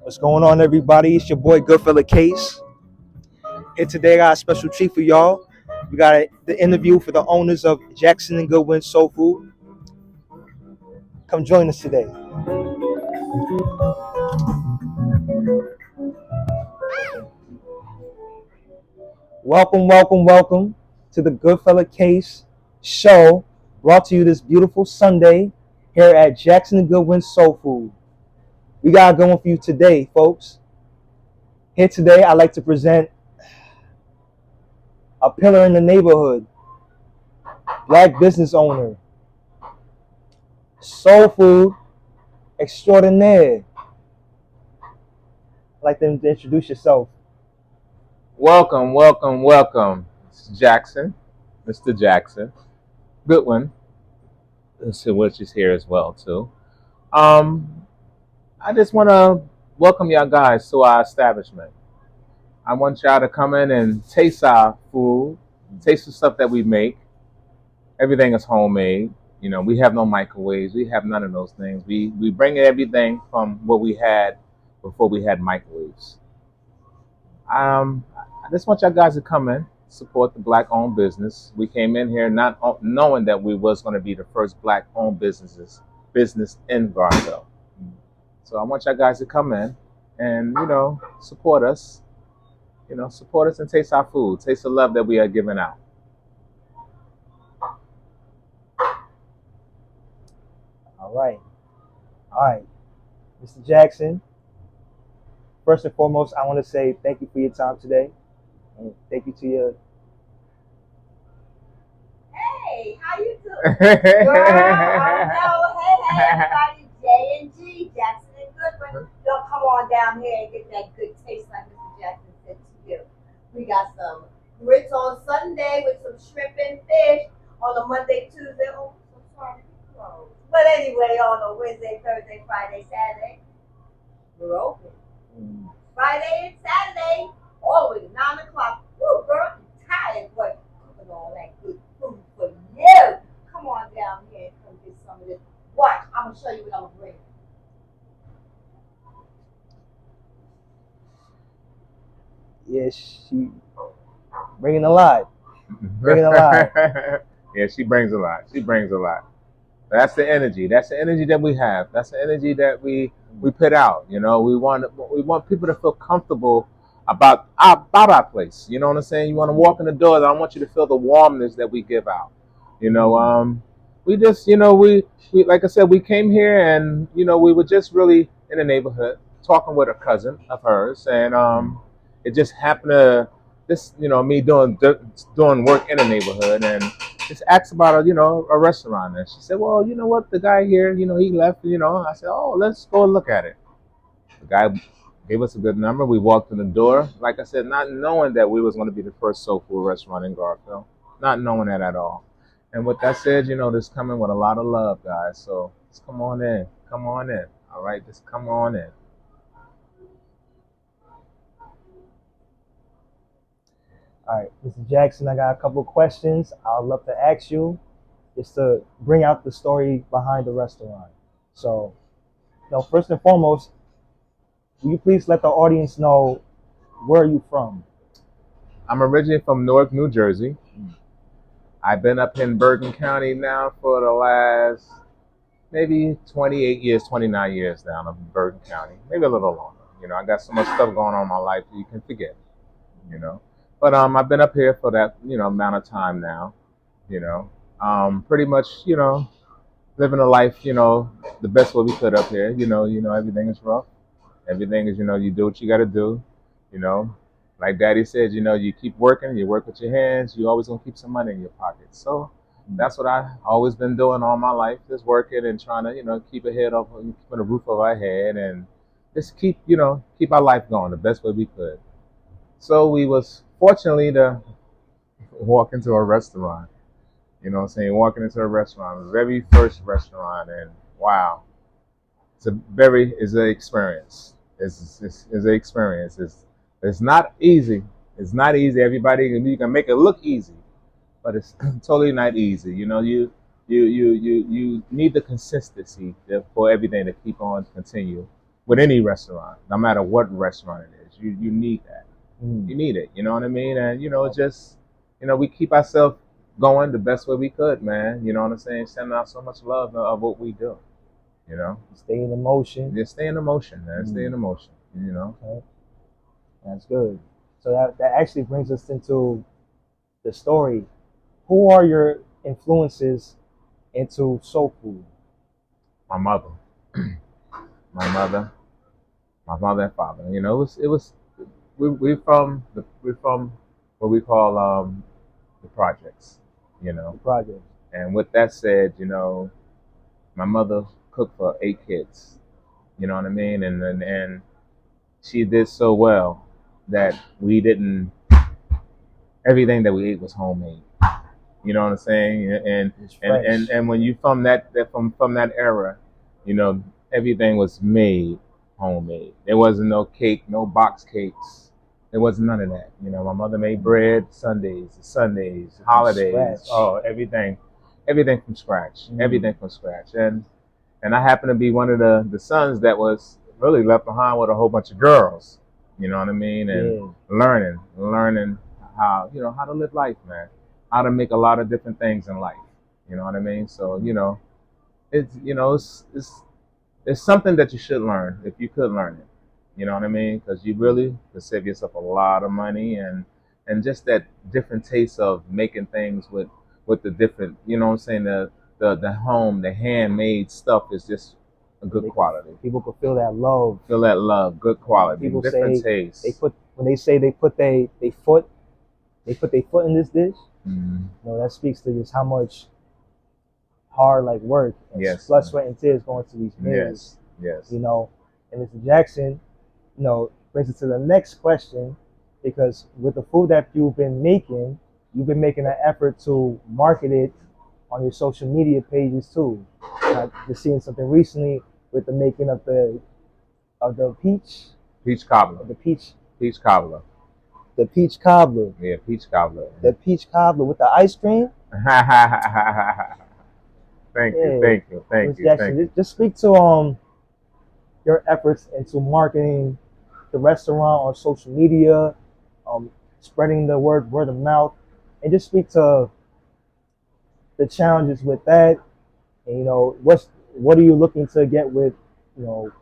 What's going on, everybody? It's your boy GoodFellaKase. Here today, I got a special treat for y'all. We got the interview for the owners of Jackson Goodwin Soul Food. Come join us today. Welcome to the GoodFellaKase show, brought to you this beautiful Sunday here at Jackson Goodwin Soul Food. We got a good one for you today, folks. Here today, I'd like to present a pillar in the neighborhood, black business owner, soul food extraordinaire. I'd like them to introduce yourself. Welcome. It's Jackson, Mr. Jackson Goodwin, which is here as well too. I just want to welcome y'all guys to our establishment. I want y'all to come in and taste our food, taste the stuff that we make. Everything is homemade. You know, we have no microwaves. We have none of those things. We bring everything from what we had before we had microwaves. I just want y'all guys to come in, support the black-owned business. We came in here not knowing that we was going to be the first black-owned business in Garfield. So I want y'all guys to come in and, support us. Support us and taste our food. Taste the love that we are giving out. All right. Mr. Jackson, first and foremost, I want to say thank you for your time today. And thank you to your... Hey, how you doing? Girl, I know. Hey, everybody. J&G, Jackson and Goodwin. Y'all come on down here and get that good taste like Mr. Jackson said to you. We got some grits on Sunday with some shrimp and fish. On a Monday, Tuesday. Oh, I'm sorry. But anyway, on a Wednesday, Thursday, Friday, Saturday, we're open. Friday and Saturday, always 9 o'clock. Woo, girl, I'm tired, but cooking all that good food for you. Come on down here and come get some of this. Watch, I'm gonna show you what I'm gonna bring. Yeah, she bringing a lot. Yeah, she brings a lot. That's the energy. That's the energy that we have. That's the energy that we put out. We want people to feel comfortable about our place. You know what I'm saying? You want to walk in the door, I want you to feel the warmness that we give out. We just, we like I said, we came here and we were just really in the neighborhood talking with a cousin of hers, and it just happened to me doing work in the neighborhood and just asked about a restaurant, and she said, well, you know what, the guy here, he left, I said, oh, let's go and look at it. The guy gave us a good number. We walked in the door, like I said, not knowing that we was going to be the first soul food restaurant in Garfield, not knowing that at all. And with that said, this coming with a lot of love, guys, so just come on in, all right, just come on in. All right, Mr. Jackson, I got a couple of questions I'd love to ask you just to bring out the story behind the restaurant. So, first and foremost, will you please let the audience know where are you from? I'm originally from Newark, New Jersey. I've been up in Bergen County now for the last maybe 28 years, 29 years now. I'm in Bergen County, maybe a little longer. I got so much stuff going on in my life that you can forget, But I've been up here for that, amount of time now, pretty much, living a life, the best way we could up here. Everything is rough. Everything is, you do what you got to do, Like Daddy said, you keep working, you work with your hands, you always gonna keep some money in your pocket. So that's what I've always been doing all my life, just working and trying to, keep keeping a roof over our head and just keep our life going the best way we could. So we was fortunately to walk into a restaurant, walking into a restaurant, the very first restaurant, and wow, it's an experience. It's an experience. It's not easy. It's not easy. You can make it look easy, but it's totally not easy. you need the consistency for everything to keep on continue with any restaurant, no matter what restaurant it is. You need that. Mm. You need it. You know what I mean? And just we keep ourselves going the best way we could, man. You know what I'm saying? Sending out so much love of what we do. You know, Stay in emotion. just stay in emotion, man. Stay in emotion. You know. Okay. That's good. So that actually brings us into the story. Who are your influences into soul food? My mother, my mother, my mother and father. It was we're from what we call the projects. You The know, project. and with that said, my mother cooked for 8 kids. You know what I mean? And she did so well that we didn't. Everything that we ate was homemade. You know what I'm saying? And It's and fresh. and, and when you from that era, you know everything was made homemade. There wasn't no cake, no box cakes. There wasn't none of that. My mother made bread Sundays, holidays. Scratch. Oh, everything from scratch. Mm. Everything from scratch. And I happen to be one of the sons that was really left behind with a whole bunch of girls. You know what I mean? And Yeah. learning how to live life, man. How to make a lot of different things in life. You know what I mean? So it's something that you should learn if you could learn it. You know what I mean? Because you really could save yourself a lot of money and just that different taste of making things with the different. You know what I'm saying? The handmade stuff is just a good quality. People can feel that love. Feel that love, good quality, People different say tastes. when they say they put their foot in this dish. Mm-hmm. That speaks to just how much hard work and Yes. blood, sweat, and tears going to these meals. Yes. And Mr. Jackson, brings us to the next question, because with the food that you've been making an effort to market it on your social media pages too. Just seeing something recently with the making of the Peach cobbler. Peach cobbler. The peach cobbler. Yeah, peach cobbler. The peach cobbler with the ice cream. Thank Yeah. you. Jackson, just speak to your efforts into marketing the restaurant on social media, spreading the word of mouth, and just speak to the challenges with that. And what are you looking to get with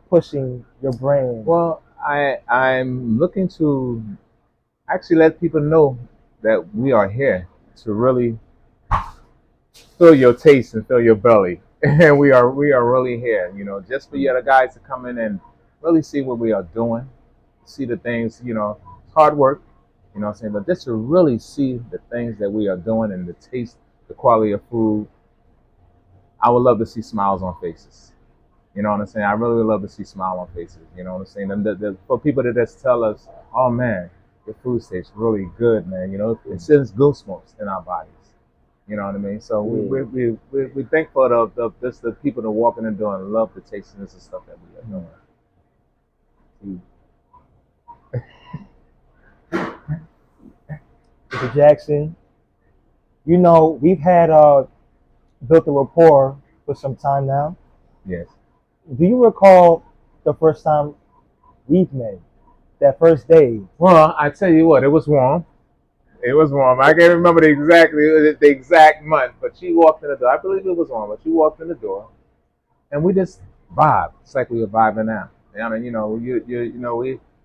pushing your brand? Well, I'm looking to actually let people know that we are here to really fill your taste and fill your belly. And we are really here, just for you other guys to come in and really see what we are doing, see the things, it's hard work, you know what I'm saying, but just to really see the things that we are doing and the taste, the quality of food. I would love to see smiles on faces. You know what I'm saying? I really would love to see smile on faces. You know what I'm saying? And for people to just tell us, oh man, your food tastes really good, man. It sends goosebumps in our bodies. You know what I mean? So we thankful of the people that walk in the door and love the tastiness and stuff that we are doing. Mr. Jackson, we've had built a rapport for some time now. Yes. Do you recall the first time we've met? That first day? Well, I tell you what, it was warm. It was warm. I can't remember the exact month, but she walked in the door. I believe it was warm, but she walked in the door, and we just vibed. It's like we were vibing out.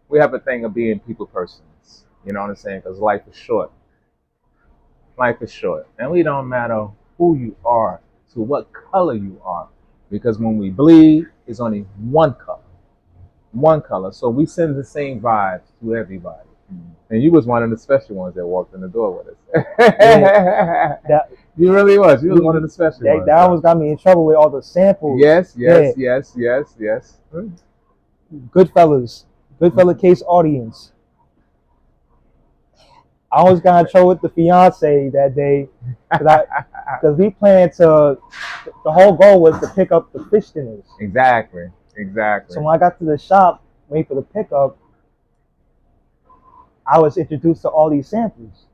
We have a thing of being people persons. You know what I'm saying? Because life is short. Life is short, and we don't matter who you are, to what color you are, because when we bleed, it's only one color. So we send the same vibes to everybody. And you was one of the special ones that walked in the door with us. Yeah, you really was. You was one of the special ones. That always got me in trouble with all the samples. Yes. GoodFellaKase audience. I always got in trouble with the fiance that day because we planned to. The whole goal was to pick up the fish dinners. Exactly. So when I got to the shop, waiting for the pickup, I was introduced to all these samples.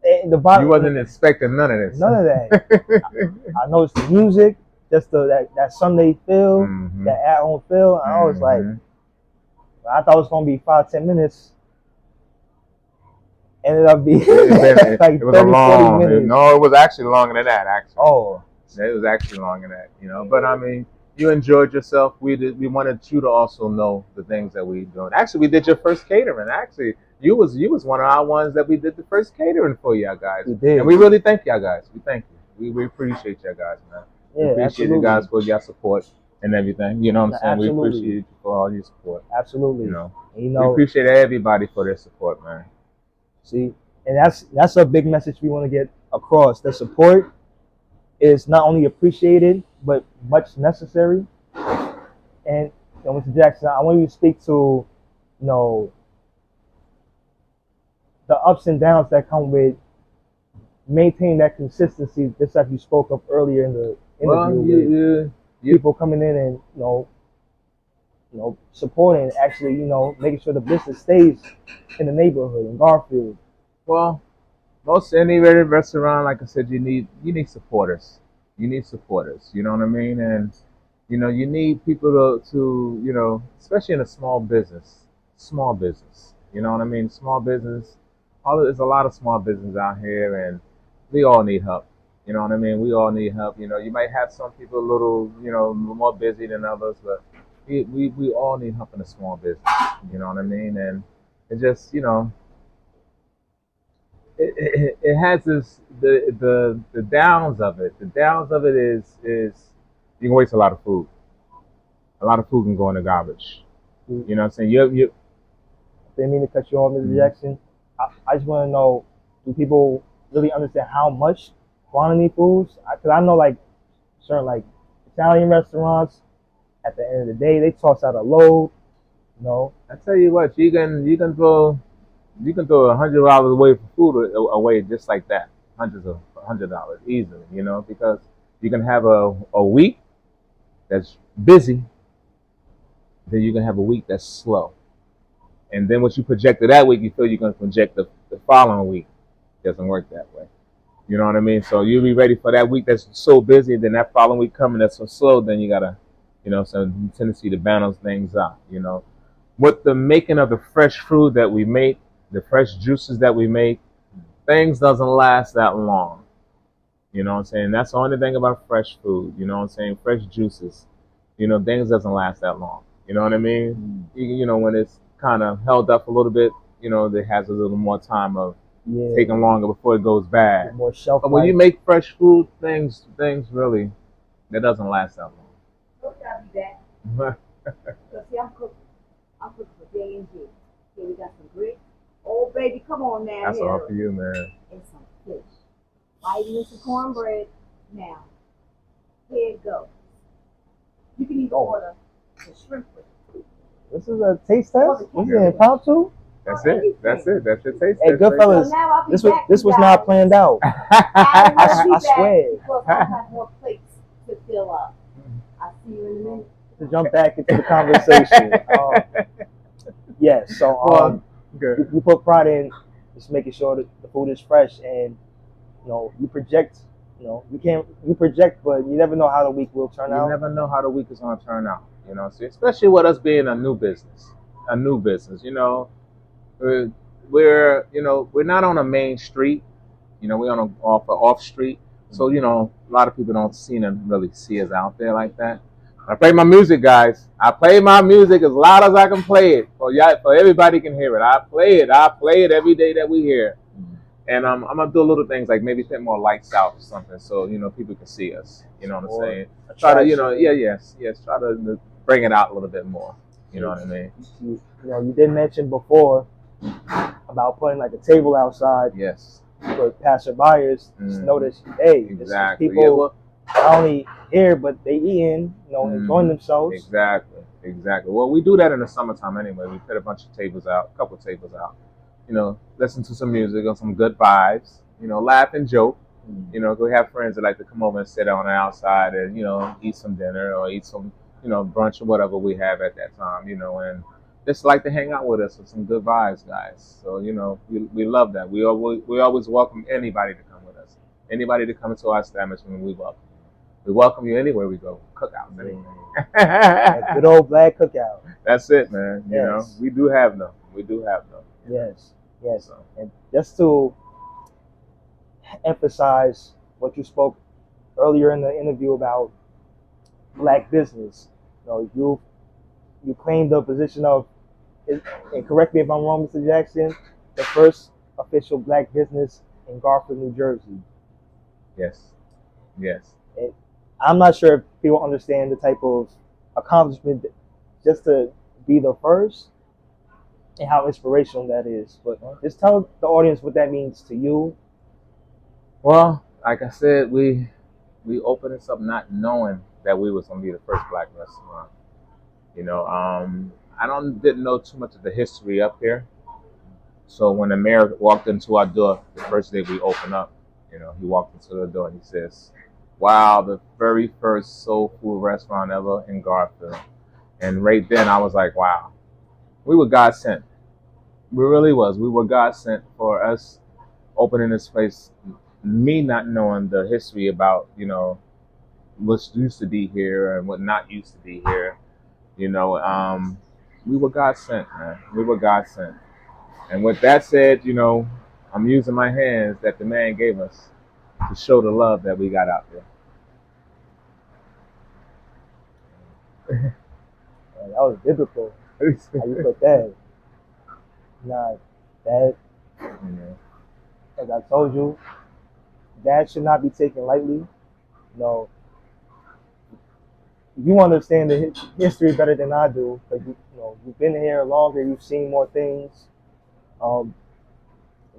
And the vibe, You wasn't expecting none of this. none of that. I noticed the music, just that Sunday feel, Mhm. that at home feel. I was like, Mhm. I thought it was gonna be 5-10 minutes. Ended up being it like was a 30, 40 long. minutes. No, it was actually longer than that. Actually, Oh, it was actually longer than that. You know, but I mean, you enjoyed yourself. We wanted you to also know the things that we doing. Actually, we did your first catering. Actually, you was one of our ones that we did the first catering for y'all guys. we did. And we really thank y'all guys. We thank you. We appreciate y'all guys, man. We Yeah, appreciate absolutely. you guys for your support and everything. You know what I'm saying? Absolutely. We appreciate you for all your support. Absolutely. You know, And, we appreciate everybody for their support, man. see, and that's a big message we want to get across. The support is not only appreciated but much necessary. And Mr. Jackson, I want you to speak to, the ups and downs that come with maintaining that consistency, just like you spoke of earlier in the interview, with people coming in and supporting, and actually making sure the business stays in the neighborhood in Garfield. Well, most any restaurant, like I said, you need supporters. You need supporters. You know what I mean? And you need people to especially in a small business. Small business. You know what I mean? Small business. There's a lot of small business out here, and we all need help. You know what I mean? We all need help. You might have some people a little, more busy than others, but we all need help in a small business. You know what I mean? And it just, it has the downs of it. The downs of it is you can waste a lot of food. A lot of food can go in the garbage. You know what I'm saying? You Didn't mean to cut you off, Mr. Jackson. I just want to know, do people really understand how much quantity foods? Because I know like certain like Italian restaurants, at the end of the day, they toss out a load. I tell you what, you can throw $100 away for food away just like that, $100 easily. Because you can have a week that's busy, then you can have a week that's slow, and then what you projected that week, you feel you're going to project the following week. It doesn't work that way. You know what I mean? So you'll be ready for that week that's so busy, then that following week coming that's so slow, then you gotta, some tendency to balance things out. With the making of the fresh food that we make, the fresh juices that we make, things doesn't last that long. You know what I'm saying? That's the only thing about fresh food. You know what I'm saying? Fresh juices. Things doesn't last that long. You know what I mean? When it's kind of held up a little bit, it has a little more time of taking longer before it goes bad. More shelf But when you make fresh food, things really, that doesn't last that long. Okay, I'll be back. So see, I'm cooking for J&G. Here we got some grits. Oh, baby, come on now. That's here. all for you, man. And some fish. Biting some cornbread. Now, here it goes. You can even order the shrimp with it. This is a taste test? This is Yeah. impromptu? That's it. That's it. That's your taste. Hey, Goodfellas, So now I'll be this back, was you not guys. planned out. I swear. Because I have more plates to fill up. I'll see you in a minute. To jump back into the conversation. Yes, so Good. you put pride in just making sure that the food is fresh, and you project. You project, but you never know how the week will turn out. You never know how the week is going to turn out. So especially with us being a new business. We're not on a main street. We're on off street. So a lot of people don't really see us out there like that. I play my music, guys. I play my music as loud as I can play it, for everybody can hear it. I play it every day that we hear. And I'm gonna do little things like maybe put more lights out or something, so people can see us. You know what I'm saying? Try to yes, try to bring it out a little bit more. You know what I mean? You did mention before about putting like a table outside. Yes. For passerbyers, just notice, hey, exactly. People not only here, but they eating, enjoying themselves. Exactly. Well, we do that in the summertime anyway. We put a bunch of tables out, a couple of tables out. Listen to some music or some good vibes. Laugh and joke. We have friends that like to come over and sit on the outside and eat some dinner or eat some brunch or whatever we have at that time. And just like to hang out with us with some good vibes, guys. So we love that. We always welcome anybody to come with us. Anybody to come into our establishment, we welcome. We welcome you anywhere we go. Cookouts, anything. That good old black cookout. That's it, man. Yes. We do have them. We do have them. Yes, yes. And just to emphasize what you spoke earlier in the interview about black business, you claimed the position of, and correct me if I'm wrong, Mr. Jackson, the first official black business in Garfield, New Jersey. Yes. Yes. And I'm not sure if people understand the type of accomplishment just to be the first and how inspirational that is. But just tell the audience what that means to you. Well, like I said, we opened this up not knowing that we was gonna be the first black restaurant. I didn't know too much of the history up here. So when the mayor walked into our door the first day we opened up, he walked into the door and he says, "Wow, the very first soul food restaurant ever in Garfield." And right then I was like, "Wow, we were God sent. We really was. We were God sent for us opening this place." Me not knowing the history about what used to be here and what not used to be here, we were God sent, man. We were God sent. And with that said, I'm using my hands that the man gave us to show the love that we got out there. That was biblical. How you put that? Nah, that, as I told you, that should not be taken lightly. You understand the history better than I do, because you've been here longer, you've seen more things.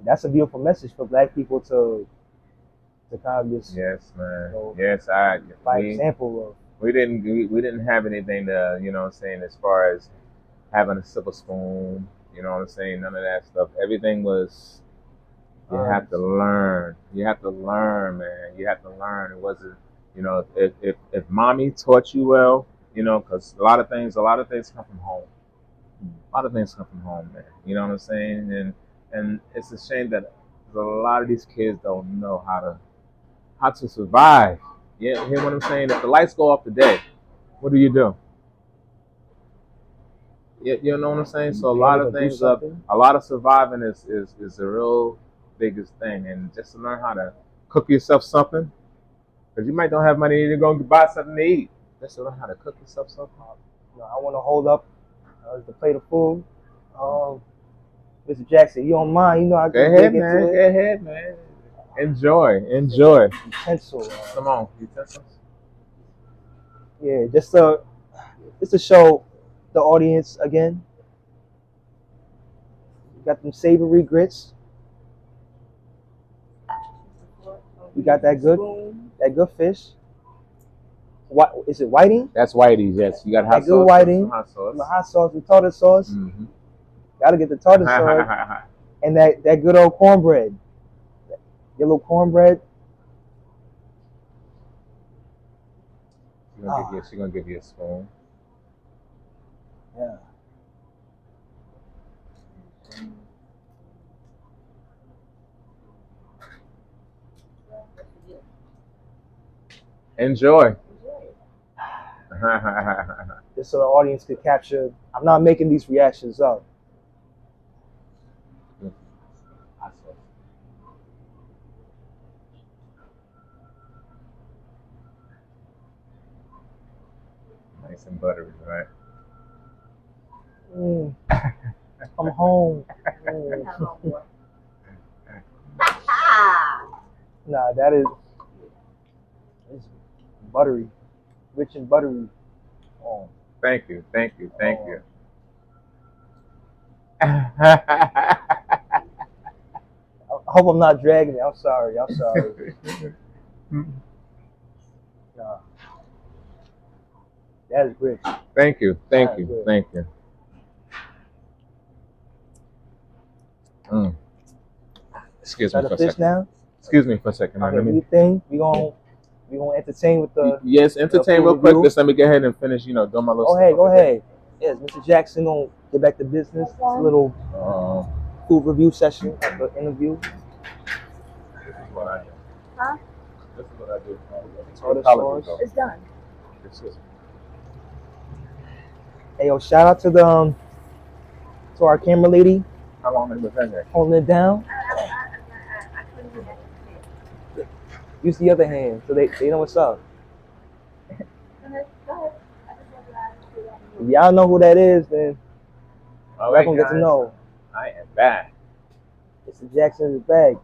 That's a beautiful message for black people to kind of just Yes, man. by example of. We didn't have anything to as far as having a silver spoon, none of that stuff. Everything was you have to learn. You have to learn, man. You have to learn. It wasn't if mommy taught you well, because a lot of things come from home. A lot of things come from home, man. You know what I'm saying? And it's a shame that a lot of these kids don't know how to survive. Yeah, hear what I'm saying? If the lights go off today, what do? You know what I'm saying? So a lot of surviving is the real biggest thing, and just to learn how to cook yourself something, because you might don't have money and you're gonna buy something to eat. Just to learn how to cook yourself something. I want to hold up the plate of food. Mr. Jackson, you don't mind? I can dig into it. Go ahead, man. Enjoy. Utensil. Come on, utensils. Yeah, just to show the audience again. We got them savory grits. We got that good fish. What is it? Whiting? That's Whitey's. Yes, you got hot sauce. Good whiting. Hot sauce. The hot sauce, the tartar sauce. Mm-hmm. Gotta get the tartar sauce, and that good old cornbread. Yellow cornbread. She's gonna give you a spoon. Yeah. Enjoy. Just so the audience could capture. I'm not making these reactions up. Nice and buttery, right? I'm home. Nah, that is it's buttery, rich and buttery. Oh. Thank you. I hope I'm not dragging it. I'm sorry. Nah. That is rich. Thank you. Excuse me for a second. Now? Excuse me for a second. Okay, anything? We gonna entertain with the. Yes, entertain real quick. Just let me go ahead and finish. Doing my little. Go ahead. Yes, Mr. Jackson gonna get back to business. It's a little food review session at the interview. This is what I do. Huh? This is what I do. Tartar sauce. It's done. Hey, yo, shout out to the to our camera lady How long has it been there? holding it down. I couldn't do that. Use the other hand so they know what's up. Go ahead. I just wanted to do that. If y'all know who that is, then All y'all gonna get to guys, know. I am back. Mr. Jackson's bag.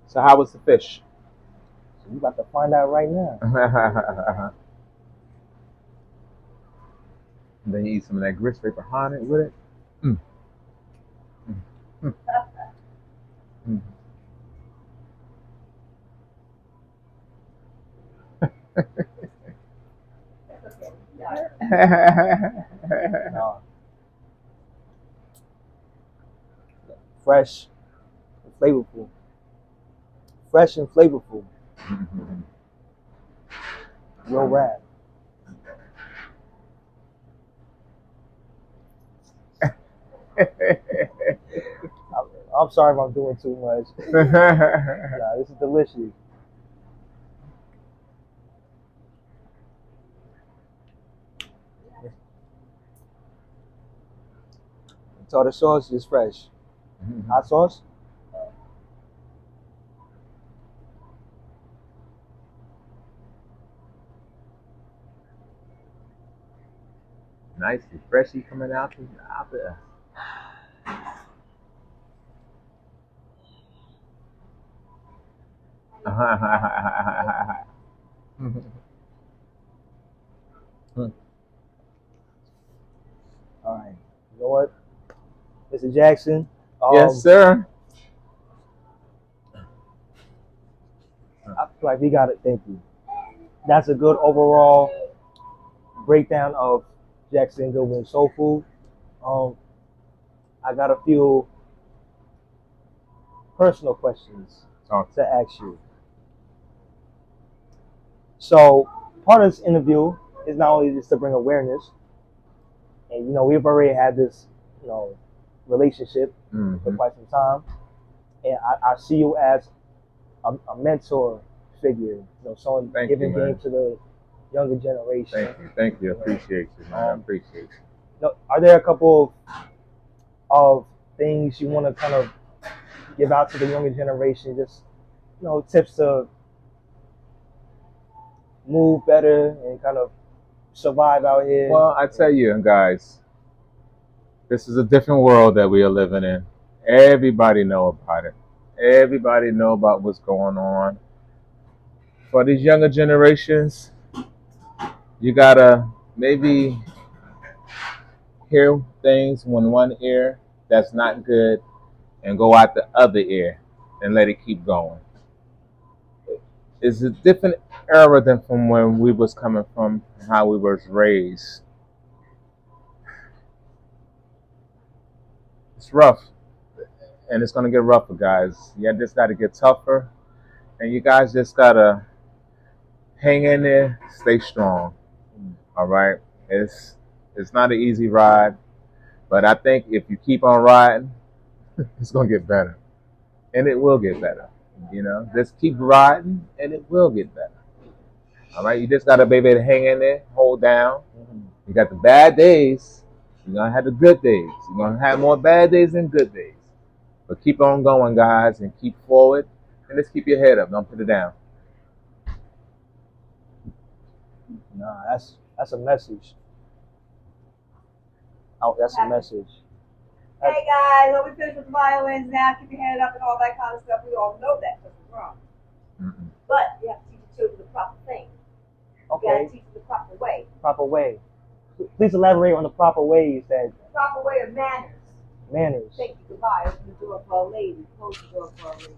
So how was the fish? So you about to find out right now. Then you eat some of that grits right behind it with it. Mm. Mm. Mm. No. Fresh and flavorful. Fresh and flavorful. Real rap. I'm sorry if I'm doing too much. Nah, this is delicious. Tartar sauce is fresh. Hot sauce? Nice and freshy coming out there. All right. You know what? Mr. Jackson. Yes, sir. I feel like we got it. Thank you. That's a good overall breakdown of Jackson Goodwin Soul Food. I got a few personal questions to ask you. So part of this interview is not only just to bring awareness, and we've already had this relationship for quite some time, and I see you as a mentor figure, someone giving game to the younger generation. Thank you. Appreciate you, man. I appreciate you. Are there a couple of things you want to kind of give out to the younger generation? Just tips to move better and kind of survive out here. Well, I tell you guys, this is a different world that we are living in. Everybody know about it. Everybody know about what's going on. For these younger generations, you gotta maybe hear things in one ear that's not good and go out the other ear and let it keep going. It's a different era than from when we was coming from, how we was raised. It's rough, and it's gonna get rougher, guys. You just gotta get tougher, and you guys just gotta hang in there, stay strong. All right, it's not an easy ride, but I think if you keep on riding, it's gonna get better, and it will get better. Just keep riding, and it will get better. All right, you just gotta be able to hang in there, hold down. You got the bad days, you're gonna have the good days. You're gonna have more bad days than good days. But keep on going, guys, and keep forward, and just keep your head up. Don't put it down. Nah, that's a message. Oh, that's a message. Hey guys, well, we finished with the violins now. Keep your head up and all that kind of stuff. We all know that because it's wrong. But you have to teach the children the proper thing. Okay. You got to teach them the proper way. Proper way. Please elaborate on the proper ways that. The proper way of manners. Manners. Thank you. Goodbye. Open the door for a lady. Close the door for a lady.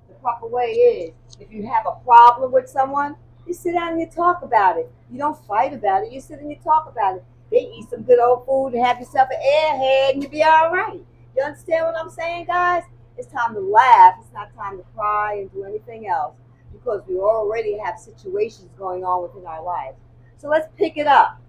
The proper way is, if you have a problem with someone, you sit down and you talk about it. You don't fight about it. You sit and you talk about it. They eat some good old food and have yourself an airhead and you'll be all right. You understand what I'm saying, guys? It's time to laugh. It's not time to cry and do anything else because we already have situations going on within our lives. So let's pick it up.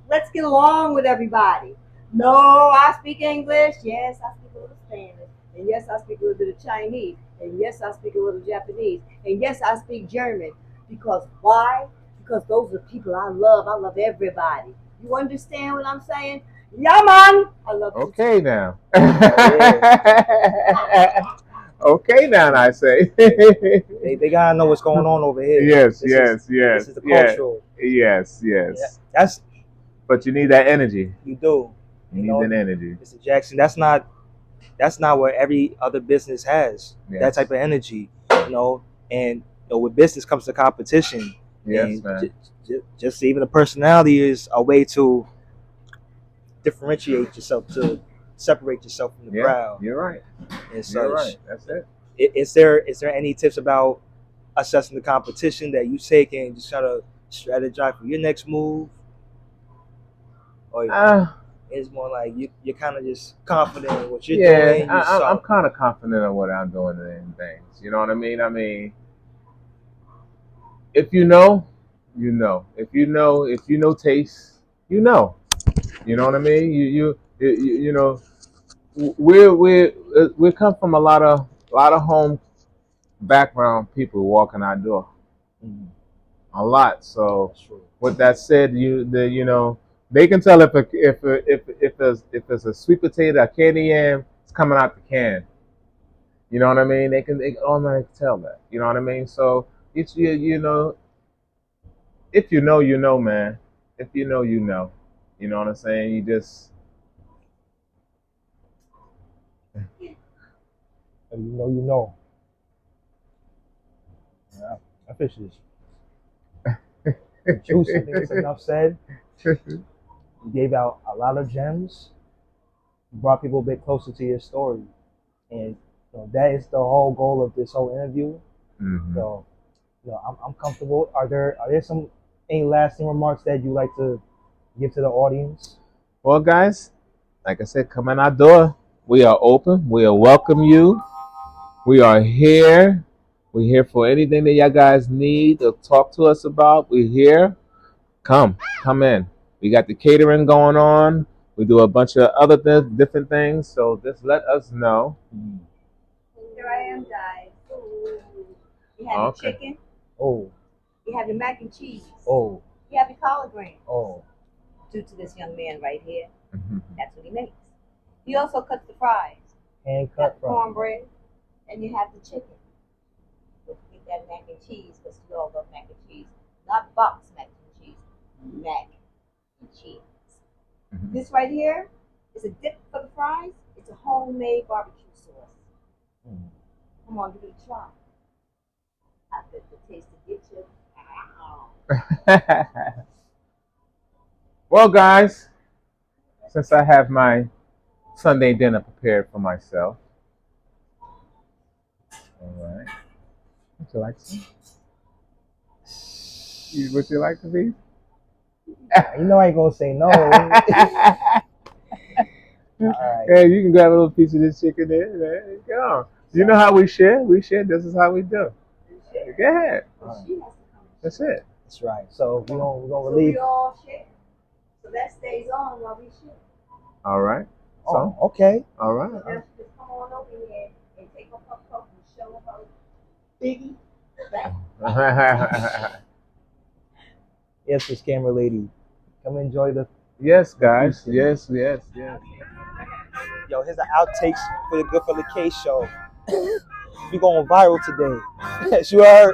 Let's get along with everybody. No, I speak English. Yes, I speak a little Spanish. And yes, I speak a little bit of Chinese. And yes, I speak a little Japanese. And yes, I speak German. Because why? Because those are people I love. I love everybody. You understand what I'm saying? Yeah, man. I love you. Okay now. Yeah. Okay now, I say. They gotta know what's going on over here. Yes, This yes, this yes, is the yes, cultural. yes, Yeah, yes. that's But you need that energy. you do. You You need know, that energy. Mr. Jackson. That's not what every other business has. Yes. That type of energy. You know, and with business comes the competition. Yes, And man. just even the personality is a way to differentiate yourself, to separate yourself from the Yeah, crowd you're right. and such. You're right. That's it. Is there any tips about assessing the competition that you take and just try to strategize for your next move, or it's more like you're kind of just confident in what you're Yeah, doing? I'm kind of confident of what I'm doing in things. You know what I mean? I mean, if you know, you know. If you know taste, you know. You know what I mean? You know, we come from a lot of home background people walking our door. Mhm. A lot. So That's true. with that said, you know they can tell if it's a sweet potato, a candy yam, it's coming out the can. You know what I mean? They can automatically tell that. You know what I mean? So it's you know if you know, man. If you know, you know. You know what I'm saying? You just And you know. Yeah, I fish this. Juice, I think it's enough said. You gave out a lot of gems. You brought people a bit closer to your story, and that is the whole goal of this whole interview. hmm So, I'm comfortable. Are there some any lasting remarks that you like to give to the audience? Well, guys, like I said, come in our door. We are open. We are welcome you. We are here. We're here for anything that y'all guys need to talk to us about. We're here. Come in. We got the catering going on. We do a bunch of other different things. So just let us know. Here I am, guys. You have Okay. your chicken. Oh, You have your mac and cheese. oh, You have your collard greens. oh. Due to this young man right here, Mhm. that's what he makes. He also cuts the fries. Hand You got cut the from. cornbread, and you have the chicken. Don't forget that mac and cheese, because we all love mac and cheese. Not box mac and cheese, mac and cheese. Mhm. This right here is a dip for the fries. It's a homemade barbecue sauce. Mm. Come on, give it a try. I bet the taste to get you. Ow. Well, guys, since I have my Sunday dinner prepared for myself, all right. Would you like some? Would you like to be? You know I ain't gonna say no. All right. Yeah, you can grab a little piece of this chicken there. There you go. You know how we share? We share. This is how we do. Go ahead. All right. That's it. That's right. So we're gonna So relieve. we all share. So that stays on while we share. All right. Oh, So, okay. all So right. now she just come on over here and take a puff puff and show her biggie. Back. Yes, Miss Camera Lady. Come enjoy the. Yes, guys. Yes, yes, yes. Yo, here's the outtakes for the GoodFellaKase show. We going viral today. Yes, you heard.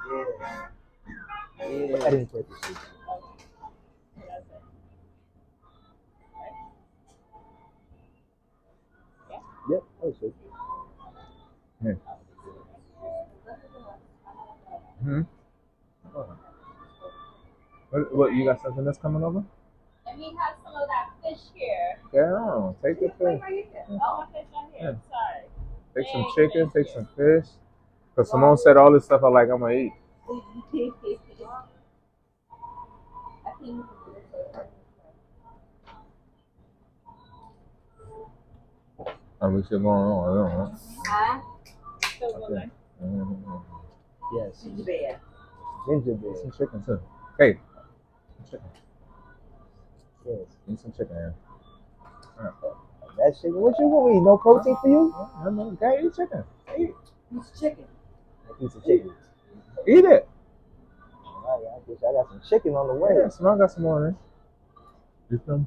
Yeah. For editing purposes. Yep. That was it. Hmm. What? You got something that's coming over? Let me have some of that fish here. Yeah. Take the fish. Oh, my fish on here. Sorry. Take some Thank chicken. Take you. some fish. Cause Simone said all this stuff I like. I'm gonna eat. And we still going on. I don't know. Huh? Still going. Okay. Yes. Ginger beer. Ginger Eat beer. some chicken too. Hey, chicken. Yes. Eat some chicken. Man. That chicken. What you want? We eat no protein for you? I know. Okay, eat chicken. Eat. It's chicken. Eat some chicken. Eat it. All right, I got some chicken on the way. Yeah, I got some on it. You feel me?